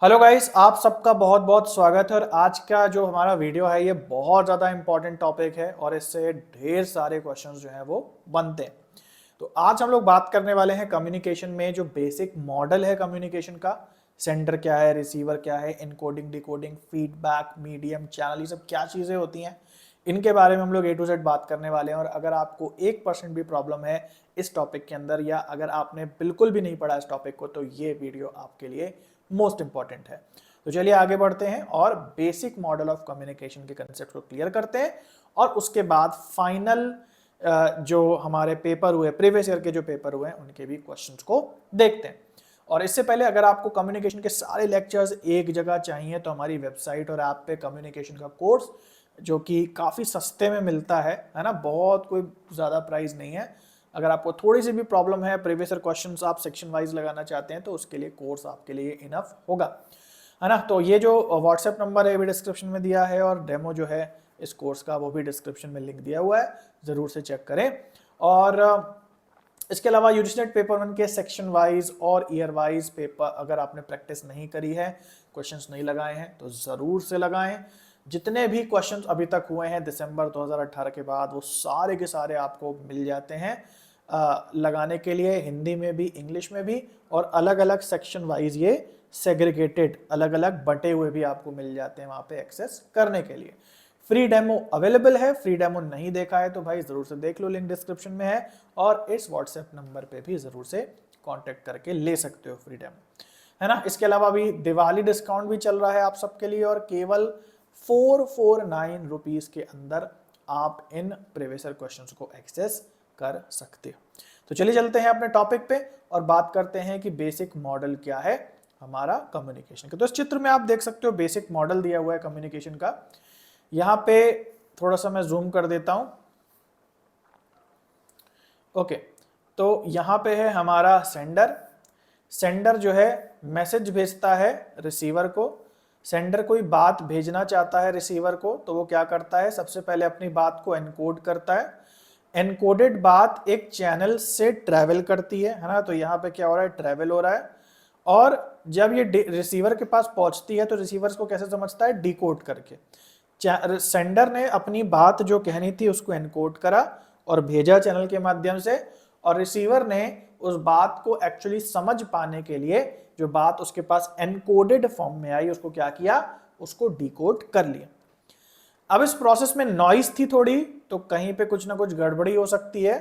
Hello guys, आप सबका बहुत बहुत स्वागत है। और आज का जो हमारा वीडियो है ये बहुत ज़्यादा इंपॉर्टेंट टॉपिक है और इससे ढेर सारे क्वेश्चंस जो हैं वो बनते हैं। तो आज हम लोग बात करने वाले हैं कम्युनिकेशन में जो बेसिक मॉडल है कम्युनिकेशन का। सेंडर क्या है, रिसीवर क्या है, encoding decoding, feedback, medium, channel, ये सब क्या चीज़ें होती हैं, इनके बारे में हम लोग ए टू जेड बात करने वाले हैं। और अगर आपको 1% भी प्रॉब्लम है इस टॉपिक के अंदर, या अगर आपने बिल्कुल भी नहीं पढ़ा इस टॉपिक को, तो ये वीडियो आपके लिए मोस्ट इंपॉर्टेंट है। तो चलिए आगे बढ़ते हैं और बेसिक मॉडल ऑफ कम्युनिकेशन के कंसेप्ट को क्लियर करते हैं। और उसके बाद फाइनल जो हमारे पेपर हुए, प्रीवियस ईयर के जो पेपर हुए हैं, उनके भी क्वेश्चंस को देखते हैं। और इससे पहले अगर आपको कम्युनिकेशन के सारे लेक्चर्स एक जगह चाहिए तो हमारी वेबसाइट और ऐप पे कम्युनिकेशन का कोर्स, जो कि काफ़ी सस्ते में मिलता है ना, बहुत कोई ज़्यादा प्राइस नहीं है। अगर आपको थोड़ी सी भी प्रॉब्लम है, प्रीवियस ईयर क्वेश्चंस आप सेक्शन वाइज लगाना चाहते हैं, तो उसके लिए कोर्स आपके लिए इनफ होगा, है ना। तो ये जो व्हाट्सएप नंबर है भी डिस्क्रिप्शन में दिया है, और डेमो जो है इस कोर्स का वो भी डिस्क्रिप्शन में लिंक दिया हुआ है, ज़रूर से चेक करें। और इसके अलावा यूजीसी पेपर 1 के सेक्शन वाइज और ईयर वाइज पेपर अगर आपने प्रैक्टिस नहीं करी है, क्वेश्चंस नहीं लगाए हैं, तो ज़रूर से लगाएं। जितने भी क्वेश्चंस अभी तक हुए हैं दिसंबर 2018 के बाद, वो सारे के सारे आपको मिल जाते हैं लगाने के लिए, हिंदी में भी, इंग्लिश में भी, और अलग अलग सेक्शन वाइज ये सेग्रीगेटेड अलग अलग बटे हुए भी आपको मिल जाते हैं वहाँ पे एक्सेस करने के लिए। फ्री डेमो अवेलेबल है, फ्री डेमो नहीं देखा है तो भाई ज़रूर से देख लो, लिंक डिस्क्रिप्शन में है, और इस व्हाट्सएप नंबर पे भी ज़रूर से कांटेक्ट करके ले सकते हो फ्री डेमो, है ना। इसके अलावा भी दिवाली डिस्काउंट भी चल रहा है आप सबके लिए, और केवल 449 रुपीज़ के अंदर आप इन प्रीवियस ईयर क्वेश्चंस को एक्सेस कर सकते हो। तो चलिए चलते हैं अपने टॉपिक पे और बात करते हैं कि बेसिक मॉडल क्या है हमारा कम्युनिकेशन का। तो इस चित्र में आप देख सकते हो बेसिक मॉडल दिया हुआ है कम्युनिकेशन का। यहाँ पे थोड़ा सा मैं जूम कर देता हूं। ओके, तो यहाँ पे है हमारा सेंडर। सेंडर जो है मैसेज भेजता है रिसीवर को। सेंडर कोई बात भेजना चाहता है रिसीवर को, तो वो क्या करता है, सबसे पहले अपनी बात को एनकोड करता है। एनकोडेड बात एक चैनल से ट्रैवल करती है ना। तो यहाँ पे क्या हो रहा है, ट्रैवल हो रहा है। और जब ये रिसीवर के पास पहुंचती है तो रिसीवर को कैसे समझता है, डिकोड करके। सेंडर ने अपनी बात जो कहनी थी उसको एनकोड करा और भेजा चैनल के माध्यम से, और रिसीवर ने उस बात को एक्चुअली समझ पाने के लिए जो बात उसके पास एनकोडेड फॉर्म में आई, उसको क्या किया, उसको डिकोड कर लिया। अब इस प्रोसेस में नॉइस थी थोड़ी, तो कहीं पे कुछ ना कुछ गड़बड़ी हो सकती है,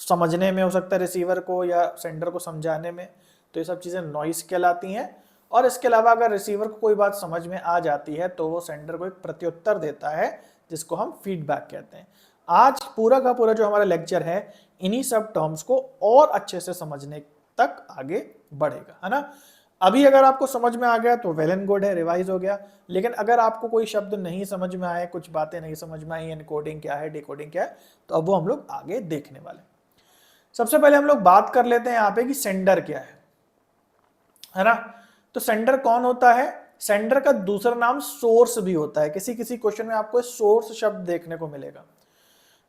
समझने में हो सकता है रिसीवर को या सेंडर को समझाने में, तो ये सब चीज़ें नॉइस कहलाती हैं। और इसके अलावा अगर रिसीवर को कोई बात समझ में आ जाती है तो वो सेंडर को एक प्रत्युत्तर देता है, जिसको हम फीडबैक कहते हैं। आज पूरा का पूरा जो हमारा लेक्चर है इन्हीं सब टर्म्स को और अच्छे से समझने तक आगे बढ़ेगा, है ना। अभी अगर आपको समझ में आ गया तो वेल एंड गुड है, रिवाइज हो गया। लेकिन अगर आपको कोई शब्द नहीं समझ में आए, कुछ बातें नहीं समझ में आई, एनकोडिंग क्या है, डिकोडिंग क्या है, तो अब वो हम लोग आगे देखने वाले। सबसे पहले हम लोग बात कर लेते हैं यहाँ पे कि सेंडर क्या है ना। तो सेंडर कौन होता है, सेंडर का दूसरा नाम सोर्स भी होता है। किसी किसी क्वेश्चन में आपको सोर्स शब्द देखने को मिलेगा।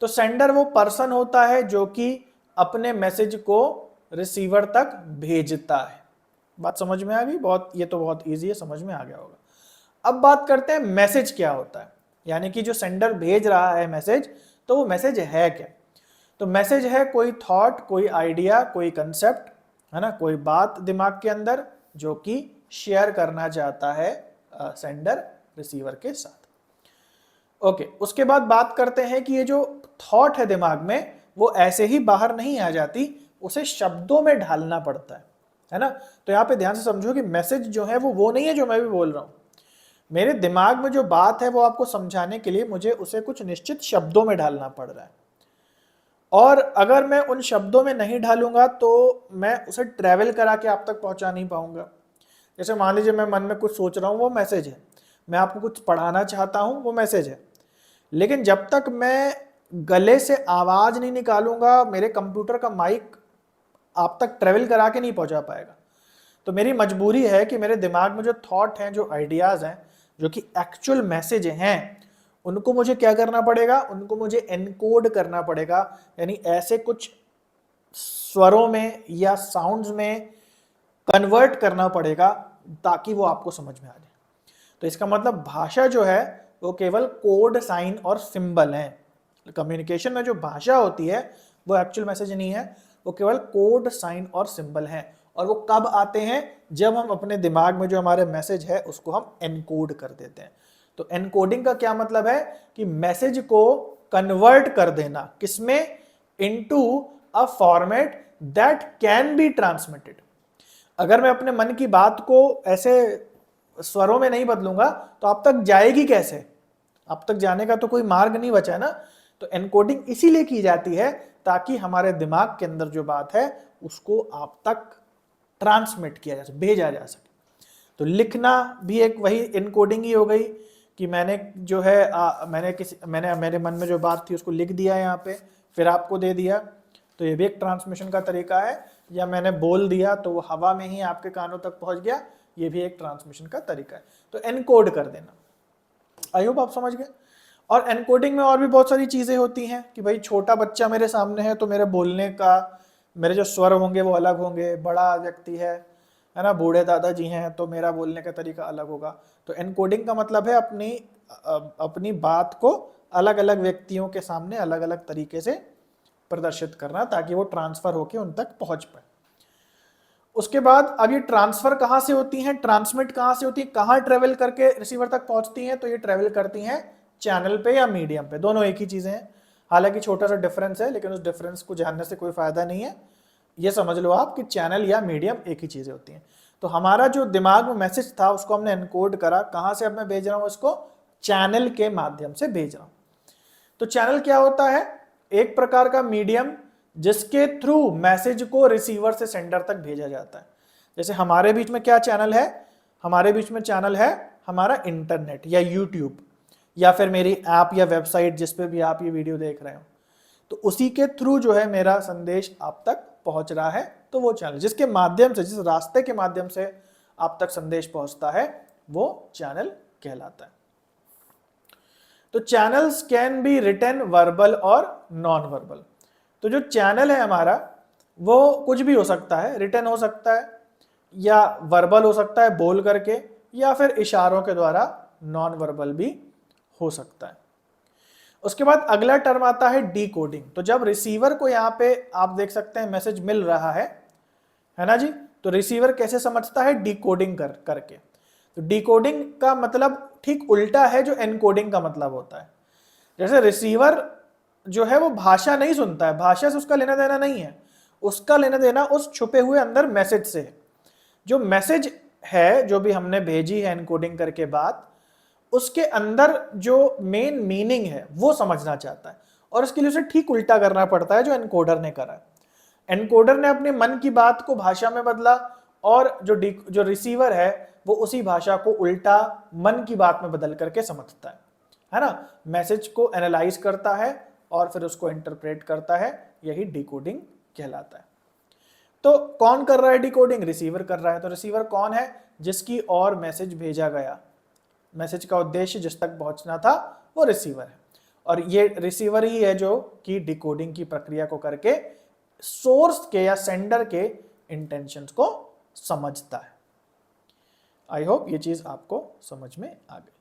तो सेंडर वो पर्सन होता है जो कि अपने मैसेज को रिसीवर तक भेजता है। बात समझ में आ गई, बहुत, ये तो बहुत इजी है, समझ में आ गया होगा। अब बात करते हैं मैसेज क्या होता है, यानी कि जो सेंडर भेज रहा है मैसेज, तो वो मैसेज है क्या। तो मैसेज है कोई थॉट, कोई आइडिया, कोई कंसेप्ट, है ना, कोई बात दिमाग के अंदर जो कि शेयर करना चाहता है सेंडर रिसीवर के साथ। ओके, उसके बाद बात करते हैं कि ये जो थॉट है दिमाग में, वो ऐसे ही बाहर नहीं आ जाती, उसे शब्दों में ढालना पड़ता है ना। तो यहाँ पे ध्यान से समझो कि मैसेज जो है वो नहीं है जो मैं भी बोल रहा हूँ। मेरे दिमाग में जो बात है वो आपको समझाने के लिए मुझे उसे कुछ निश्चित शब्दों में ढालना पड़ रहा है, और अगर मैं उन शब्दों में नहीं ढालूंगा तो मैं उसे ट्रैवल करा के आप तक पहुंचा नहीं पाऊंगा। जैसे मान लीजिए मैं मन में कुछ सोच रहा हूँ, वो मैसेज है। मैं आपको कुछ पढ़ाना चाहता हूँ, वो मैसेज है। लेकिन जब तक मैं गले से आवाज नहीं निकालूंगा, मेरे कंप्यूटर का माइक आप तक ट्रेवल करा के नहीं पहुंचा पाएगा। तो मेरी मजबूरी है कि मेरे दिमाग में जो थॉट हैं, जो आइडियाज हैं, जो कि एक्चुअल मैसेज हैं, उनको मुझे क्या करना पड़ेगा, उनको मुझे एनकोड करना पड़ेगा। यानी ऐसे कुछ स्वरों में या साउंड्स में कन्वर्ट करना पड़ेगा ताकि वो आपको समझ में आ जाए। तो इसका मतलब भाषा जो है वो केवल कोड, साइन और सिंबल है। कम्युनिकेशन में जो भाषा होती है वो एक्चुअल मैसेज नहीं है, वो केवल कोड, साइन और सिंबल है। और वो कब आते हैं? जब हम अपने दिमाग में जो हमारे मैसेज है उसको हम एनकोड कर देते हैं। तो एनकोडिंग का क्या मतलब है कि मैसेज को कन्वर्ट कर देना, किसमें? Into a format that can be transmitted. अगर मैं अपने मन की बात को ऐसे स्वरों में नहीं बदलूंगा तो आप तक जाएगी कैसे? आप तक जाने का तो कोई मार्ग नहीं बचा है ना। तो एनकोडिंग इसीलिए की जाती है ताकि हमारे दिमाग के अंदर जो बात है उसको आप तक ट्रांसमिट किया जा सके, भेजा जा सके। तो लिखना भी एक वही एनकोडिंग ही हो गई कि मैंने जो है मैंने मेरे मन में जो बात थी उसको लिख दिया यहाँ पे, फिर आपको दे दिया। तो ये भी एक ट्रांसमिशन का तरीका है। या मैंने बोल दिया तो वो हवा में ही आपके कानों तक पहुंच गया, ये भी एक ट्रांसमिशन का तरीका है। तो एनकोड कर देना। आई होप आप समझ गए। और एनकोडिंग में और भी बहुत सारी चीजें होती हैं कि भाई छोटा बच्चा मेरे सामने है तो मेरे बोलने का, मेरे जो स्वर होंगे वो अलग होंगे। बड़ा व्यक्ति है ना, बूढ़े दादाजी हैं तो मेरा बोलने का तरीका अलग होगा। तो एनकोडिंग का मतलब है अपनी बात को अलग अलग व्यक्तियों के सामने अलग अलग तरीके से प्रदर्शित करना ताकि वो ट्रांसफर होके उन तक पहुंच पाए। उसके बाद अब ये ट्रांसफर कहाँ से होती हैं, ट्रांसमिट कहाँ से होती है, कहाँ ट्रेवल करके रिसीवर तक पहुंचती हैं? तो ये ट्रेवल करती हैं चैनल पे या मीडियम पे। दोनों एक ही चीजें हैं, हालांकि छोटा सा डिफरेंस है, लेकिन उस डिफरेंस को जानने से कोई फायदा नहीं है। ये समझ लो आप कि चैनल या मीडियम एक ही चीजें होती हैं। तो हमारा जो दिमाग में मैसेज था उसको हमने एनकोड करा, कहाँ से अब मैं भेज रहा हूँ उसको? चैनल के माध्यम से भेज रहा हूँ। तो चैनल क्या होता है? एक प्रकार का मीडियम जिसके थ्रू मैसेज को रिसीवर से सेंडर तक भेजा जाता है। जैसे हमारे बीच में क्या चैनल है? हमारे बीच में चैनल है हमारा इंटरनेट या यूट्यूब या फिर मेरी ऐप या वेबसाइट जिस पे भी आप ये वीडियो देख रहे हो। तो उसी के थ्रू जो है मेरा संदेश आप तक पहुंच रहा है। तो वो चैनल जिसके माध्यम से, जिस रास्ते के माध्यम से आप तक संदेश पहुंचता है वो चैनल कहलाता है। तो channels can be written verbal और नॉन वर्बल। तो जो चैनल है हमारा वो कुछ भी हो सकता है, रिटन हो सकता है या वर्बल हो सकता है बोल करके, या फिर इशारों के द्वारा नॉन वर्बल भी हो सकता है। उसके बाद अगला टर्म आता है डीकोडिंग। तो जब रिसीवर को यहाँ पे आप देख सकते हैं मैसेज मिल रहा है ना जी, तो रिसीवर कैसे समझता है? डीकोडिंग करके। तो डीकोडिंग का मतलब ठीक उल्टा है जो एनकोडिंग का मतलब होता है। जैसे रिसीवर जो है वो भाषा नहीं सुनता है, भाषा से उसका लेना देना नहीं है, उसका लेना देना उस छुपे हुए अंदर मैसेज से है। जो मैसेज है जो भी हमने भेजी है एनकोडिंग करके बात, उसके अंदर जो मेन मीनिंग है वो समझना चाहता है और उसके लिए उसे ठीक उल्टा करना पड़ता है जो एनकोडर ने करा है। एनकोडर ने अपने मन की बात को भाषा में बदला और जो रिसीवर है वो उसी भाषा को उल्टा मन की बात में बदल करके समझता है ना। मैसेज को एनालाइज करता है और फिर उसको इंटरप्रेट करता है, यही डिकोडिंग कहलाता है। तो कौन कर रहा है डिकोडिंग? रिसीवर कर रहा है। तो रिसीवर कौन है? जिसकी ओर मैसेज भेजा गया, मैसेज का उद्देश्य जिस तक पहुंचना था वो रिसीवर है। और ये रिसीवर ही है जो कि डिकोडिंग की प्रक्रिया को करके सोर्स के या सेंडर के इंटेंशंस को समझता है। आई होप ये चीज आपको समझ में आ गई।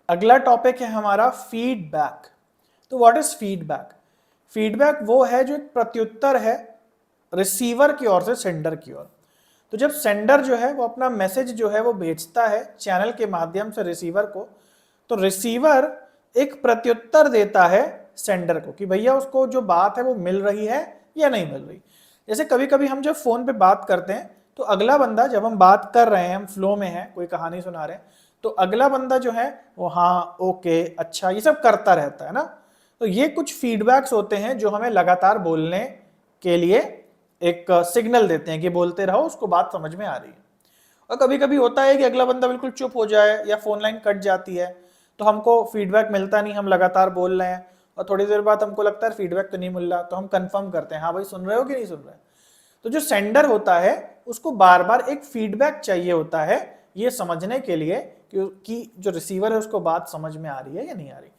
अगला टॉपिक है हमारा फीडबैक। तो व्हाट इज फीडबैक? फीडबैक वो है जो एक प्रत्युत्तर है रिसीवर की ओर से सेंडर की ओर। तो जब सेंडर जो है वो अपना मैसेज जो है वो भेजता है चैनल के माध्यम से रिसीवर को, तो रिसीवर एक प्रत्युत्तर देता है सेंडर को कि भैया उसको जो बात है वो मिल रही है या नहीं मिल रही। जैसे कभी कभी हम जब फोन पे बात करते हैं तो अगला बंदा, जब हम बात कर रहे हैं, हम फ्लो में हैं, कोई कहानी सुना रहे हैं, तो अगला बंदा जो है वो हाँ, ओके, अच्छा, ये सब करता रहता है ना। तो ये कुछ फीडबैक्स होते हैं जो हमें लगातार बोलने के लिए एक सिग्नल देते हैं कि बोलते रहो, उसको बात समझ में आ रही है। और कभी कभी होता है कि अगला बंदा बिल्कुल चुप हो जाए या फोन लाइन कट जाती है तो हमको फीडबैक मिलता नहीं, हम लगातार बोल रहे हैं और थोड़ी देर बाद हमको लगता है फीडबैक तो नहीं मिल रहा, तो हम कंफर्म करते हैं हाँ भाई सुन रहे हो कि नहीं सुन रहे। तो जो सेंडर होता है उसको बार बार एक फीडबैक चाहिए होता है ये समझने के लिए कि जो रिसीवर है उसको बात समझ में आ रही है या नहीं आ रही।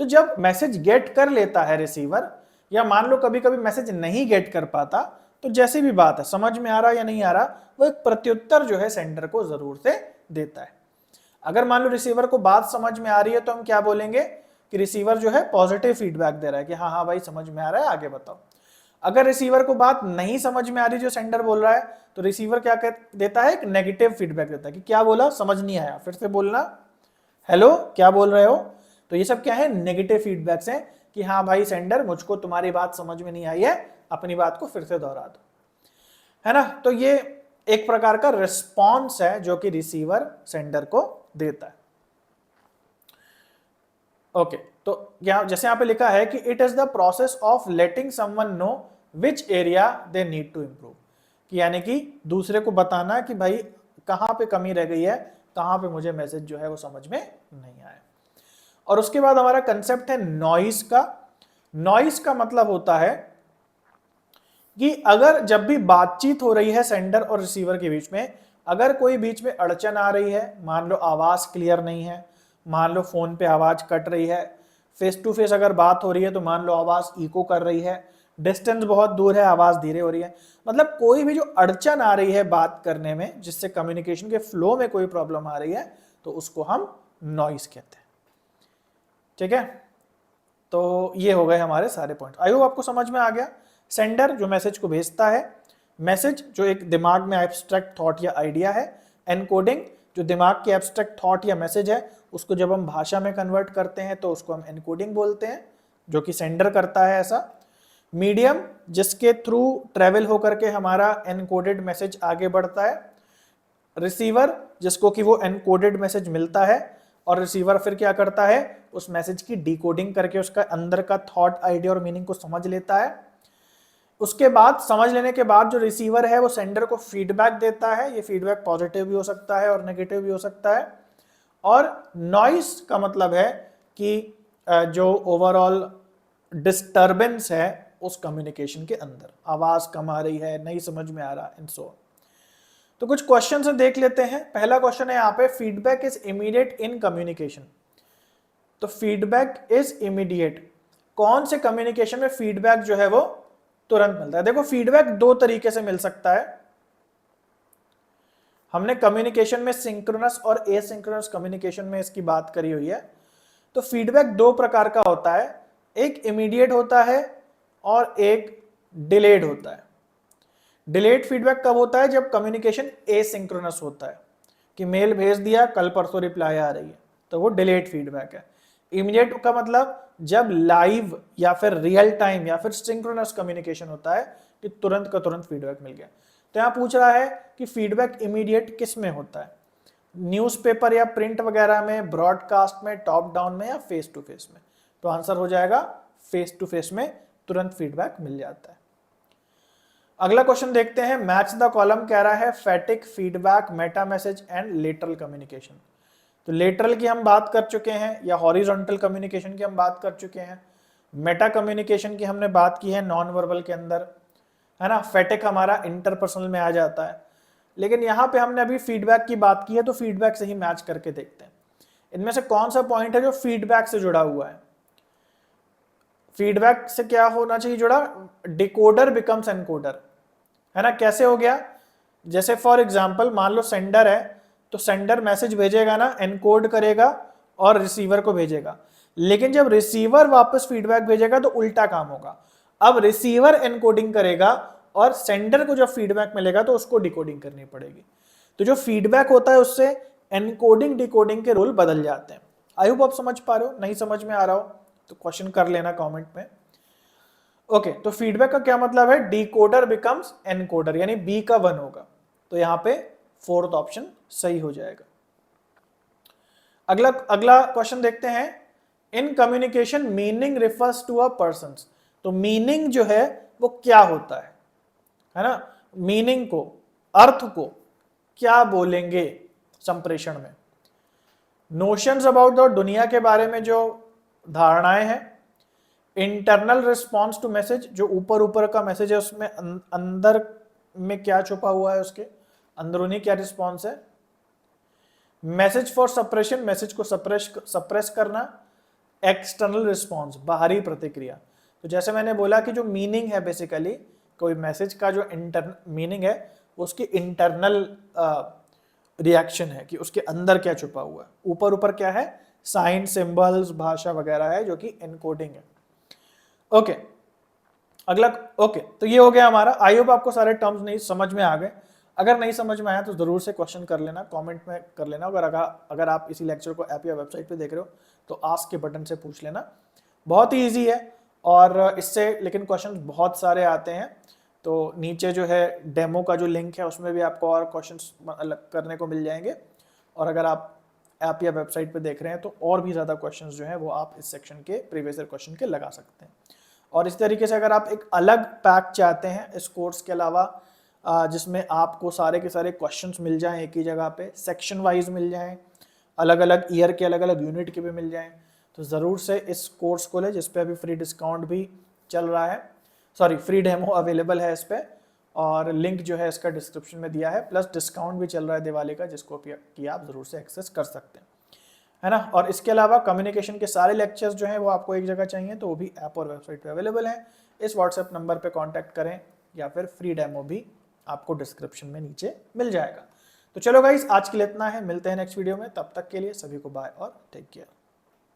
तो जब मैसेज गेट कर लेता है रिसीवर, या मान लो कभी कभी मैसेज नहीं गेट कर पाता, तो जैसी भी बात है, समझ में आ रहा या नहीं आ रहा, वो एक प्रत्युत्तर जो है सेंडर को जरूर से देता है। अगर मान लो रिसीवर को बात समझ में आ रही है तो हम क्या बोलेंगे कि रिसीवर जो है पॉजिटिव फीडबैक दे रहा है कि हाँ हाँ भाई समझ में आ रहा है, आगे बताओ। अगर रिसीवर को बात नहीं समझ में आ रही जो सेंडर बोल रहा है, तो रिसीवर क्या देता है, एक नेगेटिव फीडबैक देता है कि क्या बोला, समझ नहीं आया, फिर से बोलना, हेलो क्या बोल रहे हो। तो ये सब क्या है, नेगेटिव फीडबैक्स हैं कि हाँ भाई सेंडर, मुझको तुम्हारी बात समझ में नहीं आई है, अपनी बात को फिर से दोहरा दो, है ना। तो ये एक प्रकार का रिस्पॉन्स है जो कि रिसीवर सेंडर को देता है। ओके, तो यहाँ जैसे यहाँ पे लिखा है कि it is the process of letting someone know which area they need to improve, कि यानी कि दूसरे को बताना कि भाई कहाँ पे कमी रह गई है, कहाँ पे मुझे मैसेज जो है वो समझ में नहीं आया। और उसके बाद हमारा कंसेप्ट है नॉइस का। नॉइस का मतलब होता है कि अगर जब भी बातचीत हो रही है सेंडर और रिसीवर के बीच में, अगर कोई बीच में अड़चन आ रही है, मान लो आवाज क्लियर नहीं है, मान लो फोन पे आवाज कट रही है, फेस टू फेस अगर बात हो रही है तो मान लो आवाज इको कर रही है, डिस्टेंस बहुत दूर है, आवाज धीरे हो रही है, मतलब कोई भी जो अड़चन आ रही है बात करने में, जिससे कम्युनिकेशन के फ्लो में कोई प्रॉब्लम आ रही है, तो उसको हम नॉइस कहते हैं। ठीक है, तो ये हो गए हमारे सारे पॉइंट। आई होप आपको समझ में आ गया। सेंडर जो मैसेज को भेजता है, मैसेज जो एक दिमाग में एब्स्ट्रैक्ट थॉट या आइडिया है, एनकोडिंग जो दिमाग के एब्स्ट्रैक्ट थॉट या मैसेज है उसको जब हम भाषा में कन्वर्ट करते हैं तो उसको हम एनकोडिंग बोलते हैं, जो कि सेंडर करता है ऐसा। मीडियम जिसके थ्रू ट्रेवल होकर के हमारा एनकोडेड मैसेज आगे बढ़ता है। रिसीवर जिसको कि वो एनकोडेड मैसेज मिलता है और रिसीवर फिर क्या करता है, उस मैसेज की डिकोडिंग करके उसका अंदर का थॉट, आइडिया और मीनिंग को समझ लेता है। उसके बाद समझ लेने के बाद जो रिसीवर है वो सेंडर को फीडबैक देता है। ये फीडबैक पॉजिटिव भी हो सकता है और नेगेटिव भी हो सकता है। और नॉइस का मतलब है कि जो ओवरऑल डिस्टर्बेंस है उस कम्युनिकेशन के अंदर, आवाज कम आ रही है, नहीं समझ में आ रहा, एंड सो ऑन। तो कुछ क्वेश्चन से देख लेते हैं। पहला क्वेश्चन है यहाँ पे, feedback is immediate in communication. तो फीडबैक इज इमीडिएट, कौन से कम्युनिकेशन में फीडबैक जो है वो तुरंत मिलता है। देखो फीडबैक दो तरीके से मिल सकता है। हमने कम्युनिकेशन में सिंक्रोनस और एसिंक्रोनस कम्युनिकेशन में इसकी बात करी हुई है। तो फीडबैक दो प्रकार का होता है, एक इमीडिएट होता है और एक डिलेड होता है। डिलेड फीडबैक कब होता है, जब कम्युनिकेशन एसिंक्रोनस होता है, कि मेल भेज दिया, कल परसों रिप्लाई आ रही है, तो वो डिलेड फीडबैक है। इमीडिएट का मतलब जब लाइव या फिर रियल टाइम या फिर सिंक्रोनस कम्युनिकेशन होता है कि तुरंत का तुरंत फीडबैक मिल गया। तो यहां पूछ रहा है कि फीडबैक इमीडिएट किस में होता है, न्यूज़पेपर या प्रिंट वगैरह में, ब्रॉडकास्ट में, टॉप डाउन में, या फेस टू फेस में। तो आंसर हो जाएगा फेस टू फेस में तुरंत फीडबैक मिल जाता है। अगला क्वेश्चन देखते हैं, मैच द कॉलम कह रहा है फैटिक, feedback, Meta message and lateral communication. तो लेटरल की हम बात कर चुके हैं या हॉरिजॉन्टल कम्युनिकेशन की हम बात कर चुके हैं। मेटा कम्युनिकेशन की हमने बात की है नॉन वर्बल के अंदर, है ना। फैटिक हमारा इंटरपर्सनल में आ जाता है। लेकिन यहाँ पे हमने अभी फीडबैक की बात की है, तो फीडबैक से ही मैच करके देखते हैं इनमें से कौन सा पॉइंट है जो फीडबैक से जुड़ा हुआ है। फीडबैक से क्या होना चाहिए जुड़ा, डिकोडर बिकम्स एनकोडर, है ना। कैसे हो गया, जैसे फॉर एग्जांपल मान लो सेंडर है, तो सेंडर मैसेज भेजेगा ना, एनकोड करेगा और रिसीवर को भेजेगा। लेकिन जब रिसीवर वापस फीडबैक भेजेगा तो उल्टा काम होगा। अब रिसीवर एनकोडिंग करेगा और सेंडर को जब फीडबैक मिलेगा तो उसको डिकोडिंग करनी पड़ेगी। तो जो फीडबैक होता है उससे एनकोडिंग डिकोडिंग के रोल बदल जाते हैं। आई होप आप समझ पा रहे हो, नहीं समझ में आ रहा हो तो क्वेश्चन कर लेना कमेंट में। ओके, तो फीडबैक का क्या मतलब है, डिकोडर बिकम्स एनकोडर, यानी बी का 1 होगा। तो यहां पे फोर्थ ऑप्शन सही हो जाएगा। अगला क्वेश्चन देखते हैं, in communication meaning refers to a person. तो मीनिंग जो है वो क्या होता है ना। मीनिंग को, अर्थ को क्या बोलेंगे संप्रेषण में। नोशंस अबाउट द दुनिया के बारे में जो धारणाएं हैं। इंटरनल रिस्पॉन्स टू मैसेज, जो ऊपर ऊपर का मैसेज है उसमें अंदर में क्या छुपा हुआ है, उसके अंदरूनी क्या रिस्पॉन्स है। मैसेज फॉर सप्रेशन, मैसेज को सप्रेस करना। एक्सटर्नल रिस्पॉन्स, बाहरी प्रतिक्रिया। तो जैसे मैंने बोला कि जो मीनिंग है बेसिकली कोई मैसेज का जो मीनिंग है उसकी इंटरनल रिएक्शन है कि उसके अंदर क्या छुपा हुआ है। ऊपर ऊपर क्या है, साइन, सिंबल्स, भाषा वगैरह है जो कि एनकोडिंग है। ओके, अगला। ओके, तो ये हो गया हमारा। आई होप आपको सारे टर्म्स नहीं समझ में आ गए। अगर नहीं समझ में आया तो जरूर से क्वेश्चन कर लेना, कमेंट में कर लेना। अगर आप इसी लेक्चर को ऐप या वेबसाइट पे देख रहे हो तो आस्क के बटन से पूछ लेना। बहुत ही ईजी है और इससे लेकिन क्वेश्चंस बहुत सारे आते हैं। तो नीचे जो है डेमो का जो लिंक है उसमें भी आपको और क्वेश्चंस करने को मिल जाएंगे। और अगर आप ऐप या वेबसाइट पे देख रहे हैं तो और भी ज़्यादा क्वेश्चंस जो हैं वो आप इस सेक्शन के प्रीवियस ईयर क्वेश्चन के लगा सकते हैं। और इस तरीके से अगर आप एक अलग पैक चाहते हैं इस कोर्स के अलावा, जिसमें आपको सारे के सारे क्वेश्चंस मिल जाएं एक ही जगह पे, सेक्शन वाइज मिल जाएं, अलग अलग ईयर के अलग अलग यूनिट के भी मिल जाएं, तो ज़रूर से इस कोर्स को ले, जिस पे अभी फ्री डिस्काउंट भी चल रहा है, सॉरी फ्री डेमो अवेलेबल है इस पर। और लिंक जो है इसका डिस्क्रिप्शन में दिया है, प्लस डिस्काउंट भी चल रहा है दिवाली का, जिसको कि आप ज़रूर से एक्सेस कर सकते हैं, है ना। और इसके अलावा कम्युनिकेशन के सारे लेक्चर्स जो हैं वो आपको एक जगह चाहिए तो वो भी ऐप और वेबसाइट पे अवेलेबल हैं। इस व्हाट्सएप नंबर पे कांटेक्ट करें या फिर फ्री डेमो भी आपको डिस्क्रिप्शन में नीचे मिल जाएगा। तो चलो गाइस, आज के लिए इतना है, मिलते हैं नेक्स्ट वीडियो में। तब तक के लिए सभी को बाय और टेक केयर।